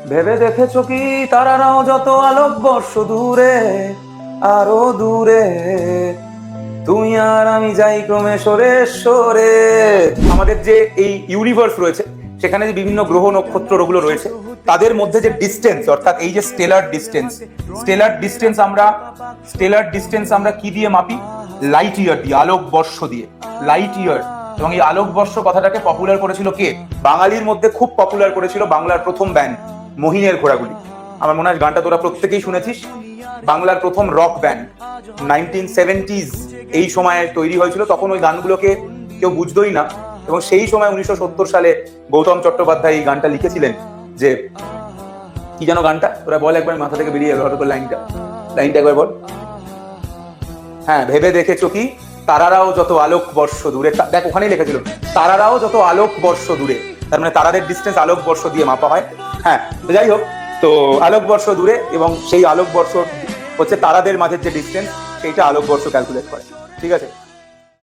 ভেবে দেখেছো কি তারারাও যত আলোকবর্ষ দূরে, আরো দূরে, তুই আর আমি যাই ক্রমে সরে সরে। আমাদের যে এই ইউনিভার্স রয়েছে সেখানে যে বিভিন্ন গ্রহ নক্ষত্র ওগুলো রয়েছে তাদের মধ্যে যে ডিস্টেন্স, অর্থাৎ এই যে স্টেলার ডিস্টেন্স আমরা কি দিয়ে মাপি? লাইট ইয়ার দিয়ে, আলোকবর্ষ দিয়ে, লাইট ইয়ার। এবং এই আলোকবর্ষ কথাটাকে পপুলার করেছিল কে? বাঙালির মধ্যে খুব পপুলার করেছিল বাংলার প্রথম ব্যান্ড মহিনের ঘোড়াগুলি। আমার মনে হয় গানটা তোরা প্রত্যেকেই শুনেছিস। বাংলার প্রথম রক ব্যান্ড 1970s এই সময়ে তৈরি হয়েছিল। তখন ওই গানগুলোকে কেউ বুঝতোই না, এবং সেই সময় 1970 সালে গৌতম চট্টোপাধ্যায় এই গানটা লিখেছিলেন। যে কি যেন গানটা, তোরা বল একবার, মাথা থেকে বেরিয়ে গেল হঠাৎ করে লাইনটা একবার বল। হ্যাঁ, ভেবে দেখেছো কি তারারাও যত আলোকবর্ষ দূরে। দেখ ওখানেই লেখা ছিল তারারাও যত আলোকবর্ষ দূরে, তার মানে তারাদের ডিস্টেন্স আলোকবর্ষ দিয়ে মাপা হয়। হ্যাঁ, তো যাই হোক, তো আলোকবর্ষ দূরে, এবং সেই আলোকবর্ষ হচ্ছে তারাদের মাঝের যে ডিস্টেন্স, সেইটা আলোকবর্ষ ক্যালকুলেট করে। ঠিক আছে।